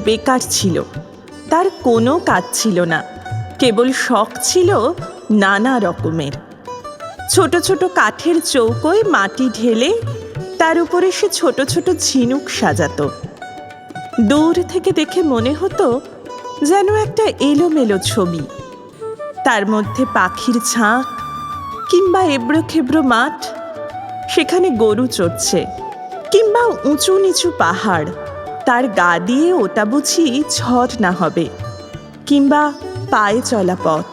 বেকার ছিল। তার কোনো কাজ ছিল না, কেবল শখ ছিল নানা রকমের। ছোট ছোট কাঠের চৌকোয় মাটি ঢেলে তার উপরে সে ছোট ছোট ঝিনুক সাজাতো। দূর থেকে দেখে মনে হতো যেন একটা এলোমেলো ছবি। তার মধ্যে পাখির ঝাঁক কিংবা এবড়ো খেবড়ো মাঠ, সেখানে গরু চড়ছে, কিংবা উঁচু নিচু পাহাড়, তার গা দিয়ে ওটা বুঝি ঝড় না হবে, কিংবা পায়ে চলা পথ।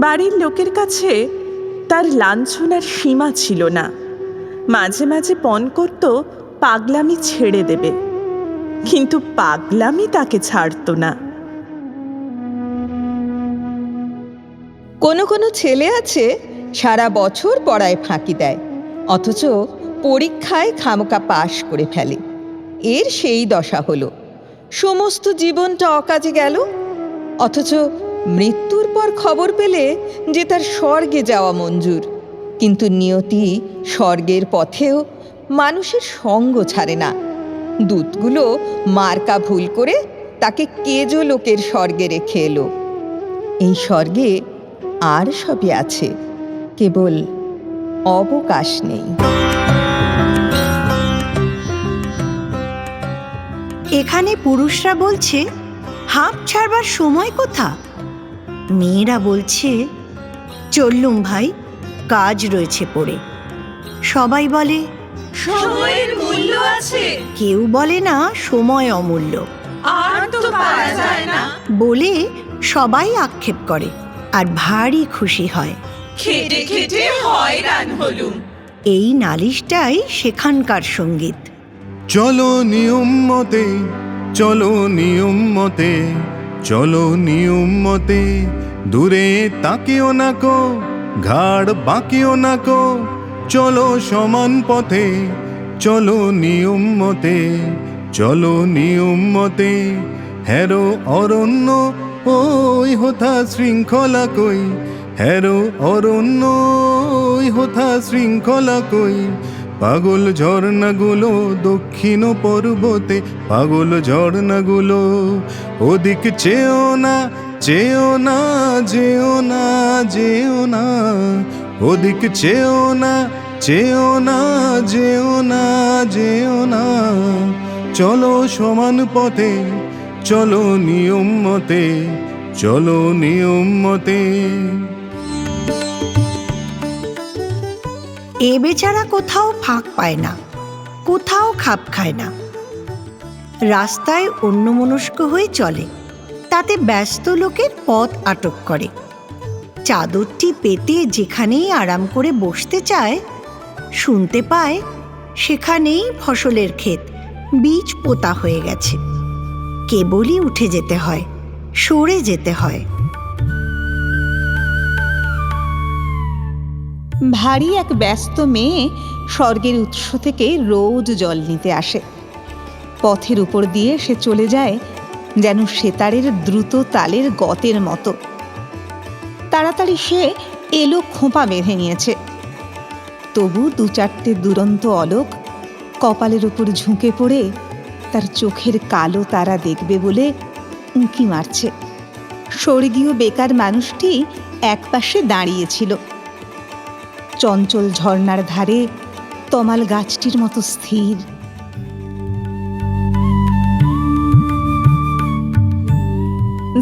বাড়ির লোকের কাছে তার লাঞ্ছনার সীমা ছিল না। মাঝে মাঝে পণ করত পাগলামি ছেড়ে দেবে, কিন্তু পাগলামি তাকে ছাড়ত না। কোনো কোনো ছেলে আছে সারা বছর পড়ায় ফাঁকি দেয়, অথচ পরীক্ষায় খামোকা পাশ করে ফেলে। এর সেই দশা হলো, সমস্ত জীবনটা অকাজে গেল। অথচ মৃত্যুর পর খবর পেলে যে তার স্বর্গে যাওয়া মঞ্জুর। কিন্তু নিয়তি স্বর্গের পথেও মানুষের সঙ্গ ছাড়ে না। দূতগুলো মার্কা ভুল করে তাকে কেজো লোকের স্বর্গে রেখে এলো। এই স্বর্গে আর সবই আছে, কেবল অবকাশ নেই। এখানে পুরুষরা বলছে হাঁপ ছাড়বার সময় কোথা, মেয়েরা বলছে চললুম ভাই, কাজ রয়েছে পড়ে। সবাই বলে সময়ের মূল্য আছে, কেউ বলে না সময় অমূল্য, আর তো পারা যায় না বলে সবাই আক্ষেপ করে আর ভারী খুশি হয়। খেটে খেটে হয়রান হলুম। এই নালিশটাই সেখানকার সঙ্গীত। চলো নিয়ম মতে, চলো নিয়ম মতে, চলো নিয়ম মতে, দূরে তাকিও না কো, ঘাড় বাঁকিও না কো, চলো সমান পথে, চলো নিয়ম মতে, চলো নিয়ম মতে। হেরো অরণ্য ওই হোথা শৃঙ্খলা কই, হেরো অরণ্য ওই হোথা শৃঙ্খলা কই। পাগল ঝর্ণাগুলো দক্ষিণ পর্বতে, পাগল ঝর্ণাগুলো ওদিক চেয়েও না, চেয়েও না, যেও না, যেও না, ওদিক চেয়েও না, চেয়েও না, যেও না, যেও না। চলো সমান পথে, চলো নিয়ম মতে, চলো নিয়ম মতে। এ বেচারা কোথাও ফাঁক পায় না, কোথাও খাপ খায় না। রাস্তায় অন্যমনস্ক হয়ে চলে, তাতে ব্যস্ত লোকের পথ আটক করে। চাদরটি পেতে যেখানেই আরাম করে বসতে চায়, শুনতে পায় সেখানেই ফসলের ক্ষেত, বীজ পোতা হয়ে গেছে। কেবলই উঠে যেতে হয়, সরে যেতে হয়। ভারী এক ব্যস্ত মেয়ে স্বর্গের উৎস থেকে রোজ জল নিতে আসে। পথের উপর দিয়ে সে চলে যায় যেন সেতারের দ্রুত তালের গতের মতো। তাড়াতাড়ি সে এলো খোঁপা বেঁধে নিয়েছে, তবু দু চারটে দুরন্ত অলোক কপালের উপর ঝুঁকে পড়ে তার চোখের কালো তারা দেখবে বলে উঁকি মারছে। স্বর্গীয় বেকার মানুষটি একপাশে দাঁড়িয়েছিল, চঞ্চল ঝর্ণার ধারে তমাল গাছটির মতো স্থির।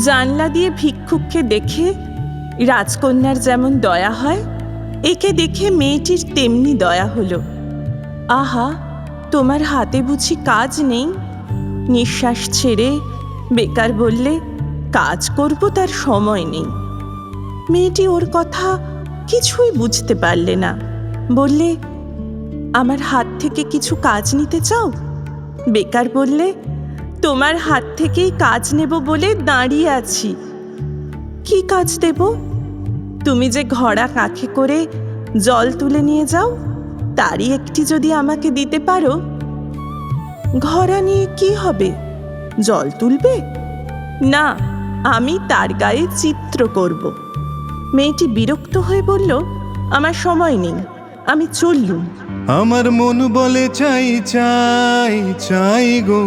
জানলা দিয়ে ভিক্ষুককে দেখে রাজকন্যার যেমন দয়া হয়, একে দেখে মেয়েটির তেমনি দয়া হলো। আহা, তোমার হাতে বুঝি কাজ নেই? নিঃশ্বাস ছেড়ে বেকার বললে, কাজ করব তার সময় নেই। মেয়েটি ওর কথা কিছুই বুঝতে পারলে না, বললে, আমার হাত থেকে কিছু কাজ নিতে চাও? বেকার বললে, তোমার হাত থেকেই কাজ নেব বলে দাঁড়িয়ে আছি। কি কাজ দেব? তুমি যে ঘড়া কাঁখে করে জল তুলে নিয়ে যাও, তারই একটি যদি আমাকে দিতে পারো। ঘড়া নিয়ে কি হবে? জল তুলবে? না, আমি তার গায়ে চিত্র করব। মেয়েটি বিরক্ত হয়ে বলল, আমার সময় নেই, আমি চললুম। আমার মন বলে চাই চাই চাই গো,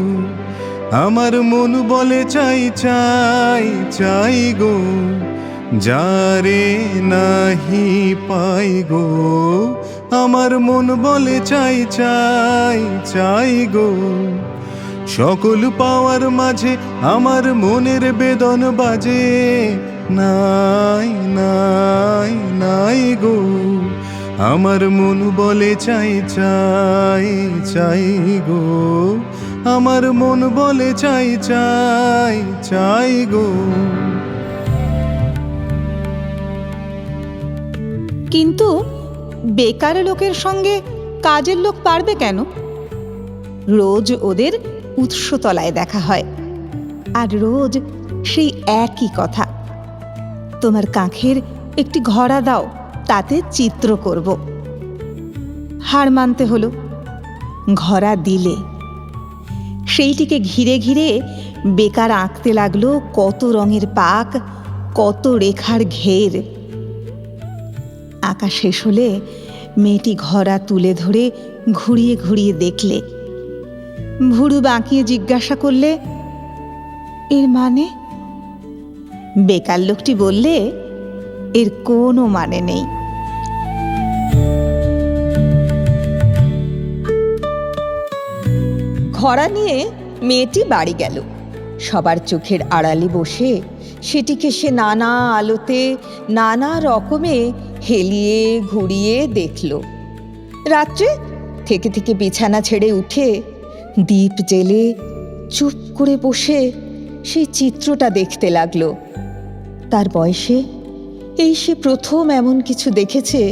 আমার মন বলে চাই চাই চাই গো, যারে নাহি পাই গো। আমার মন বলে চাই চাই চাই গো, সকল পাওয়ার মাঝে আমার মনের বেদন বাজে নাই নাই নাই গো। আমার মন বলে চাই চাই চাই গো, আমার মন বলে চাই চাই চাই গো। কিন্তু বেকার লোকের সঙ্গে কাজের লোক পারবে কেন? রোজ ওদের উৎসতলায় দেখা হয়, আর রোজ সেই একই কথা, তোমার কাঁখের একটি ঘোড়া দাও, তাতে চিত্র করব। হার মানতে হলো। ঘোড়া দিলে সেইটিকে ঘিরে ঘিরে বেকার আঁকতে লাগলো কত রঙের পাক, কত রেখার ঘের। আঁকা শেষ হলে মেয়েটি ঘোড়া তুলে ধরে ঘুরিয়ে ঘুরিয়ে দেখলে, ভুরু বাঁকিয়ে জিজ্ঞাসা করলে, এর মানে? বেকার লোকটি বললে, এর কোনো মানে নেই। ঘোড়া নিয়ে মেয়েটি বাড়ি গেল। সবার চোখের আড়ালে বসে সেটিকে সে নানা আলোতে নানা রকমে হেলিয়ে ঘুরিয়ে দেখল। রাত্রে থেকে থেকে বিছানা ছেড়ে উঠে দীপ জেলে চুপ করে বসে সেই চিত্রটা দেখতে লাগলো। তার বয়সে এই সে প্রথম এমন কিছু দেখেছে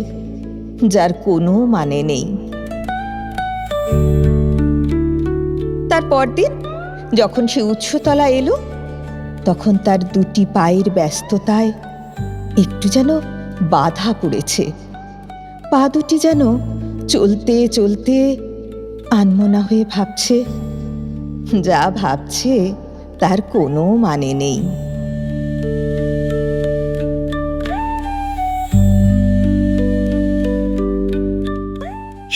যার কোনো মানে নেই। তার পরদিন যখন সে উৎসতলা এলো, তখন তার দুটি পায়ের ব্যস্ততায় একটু যেন বাধা পড়েছে। পা দুটি যেন চলতে চলতে আনমনা হয়ে ভাবছে, যা ভাবছে তার কোনো মানে নেই।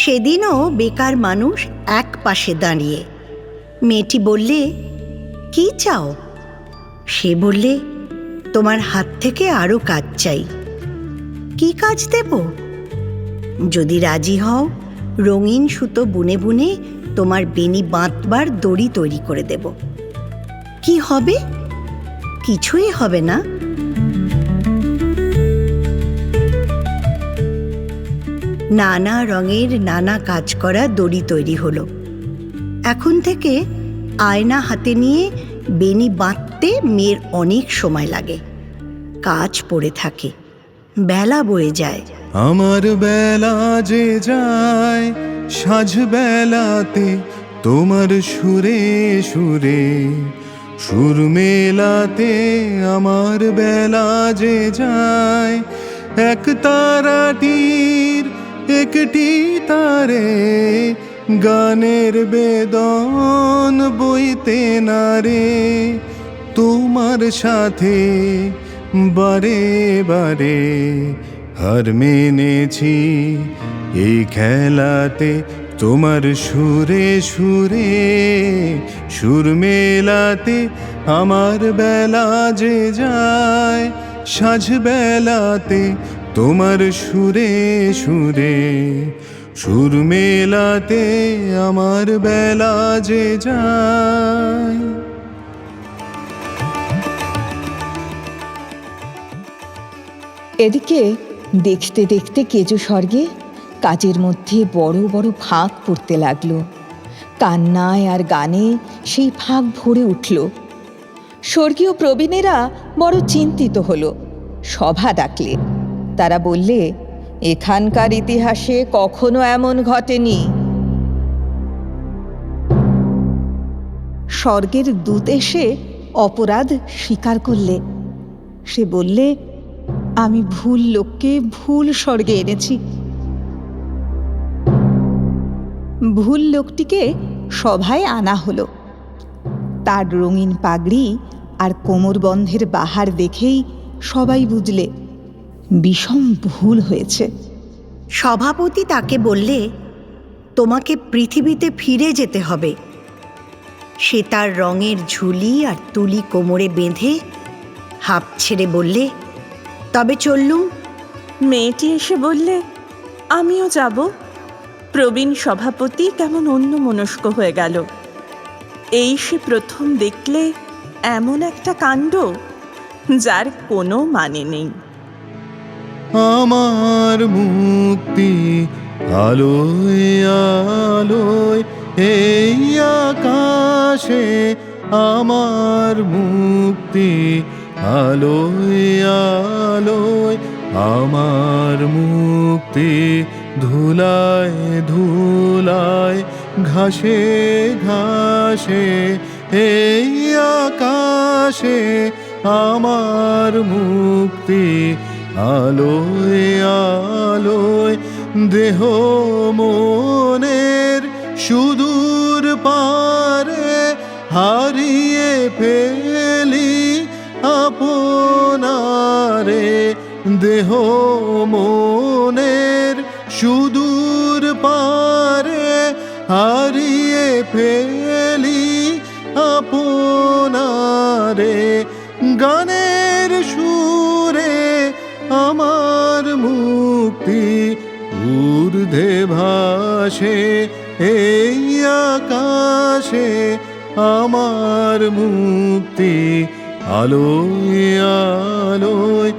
সেদিনও বেকার মানুষ এক পাশে দাঁড়িয়ে। মেয়েটি বললে, কি চাও? সে বললে, তোমার হাত থেকে আরো কাজ চাই। কি কাজ দেব? যদি রাজি হও, রঙিন সুতো বুনে বুনে তোমার বেনি বাঁধবার দড়ি তৈরি করে দেব। কি হবে? কিছুই হবে না। নানা রঙের নানা কাজ করা দড়ি তৈরি হলো। এখন থেকে আয়না হাতে নিয়ে বেনি বাঁধতে মেয়ের অনেক সময় লাগে। কাজ পড়ে থাকে, বেলা বয়ে যায়। আমার বেলা যে যায় সাঁঝ বেলাতে, তোমার সুরে সুরে সুর মেলাতে। আমার বেলা যে যায় এক তারাটির একটি তারে, গানের বেদন বইতে নারে। তোমার সাথে বারে বারে হার মেনেছি এই খেলাতে। তোমার সুরে সুরে সুর মেলাতে। আমার বেলা যে যায় সাঁঝ বেলাতে, তোমার সুরে সুরে সুর মেলাতে। আমার বেলা যে যায়। এদিকে দেখতে দেখতে কেজো স্বর্গে কাজের মধ্যে বড় বড় ফাঁক পড়তে লাগলো। কান্নায় আর গানে সেই ফাঁক ভরে উঠল। স্বর্গীয় প্রবীণেরা বড় চিন্তিত হলো, সভা ডাকলে। তারা বললে, এখানকার ইতিহাসে কখনো এমন ঘটেনি। স্বর্গের দূত এসে অপরাধ স্বীকার করলে। সে বললে, আমি ভুল লোককে ভুল স্বর্গে এনেছি। ভুল লোকটিকে সভায় আনা হলো। তার রঙিন পাগড়ি আর কোমরবন্ধের বাহার দেখেই সবাই বুঝলে বিষম ভুল হয়েছে। সভাপতি তাকে বললে, তোমাকে পৃথিবীতে ফিরে যেতে হবে। সে তার রঙের ঝুলি আর তুলি কোমরে বেঁধে হাঁপ ছেড়ে বললে, তবে চললুম। মেয়েটি এসে বললে, আমিও যাব। প্রবীণ সভাপতি কেমন অন্যমনস্ক হয়ে গেল। এই সে প্রথম দেখলে এমন একটা কাণ্ড, যার কোনো মানে নেই। আমার মুক্তি আলোয় আলোয় এই আকাশে, আমার মুক্তি আলোয় আলোয়, আমার মুক্তি ধুলায় ধুলায় ঘাসে ঘাসে এই আকাশে, আমার মুক্তি আলোয় আলোয়। দেহ মনের সুদূর পারে হারিয়ে ফেলি আপনারে, দেহ মনের সুদূর পারে হারিয়ে ফেলি আপনারে। গানের সুরে আমার মুক্তি ঊর্ধ্বে ভাসে এই আকাশে, আমার মুক্তি আলোয় আলোয়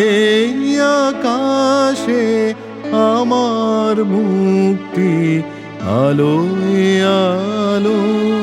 এই আকাশে, আমার মুক্তি আলোয় আলোয়।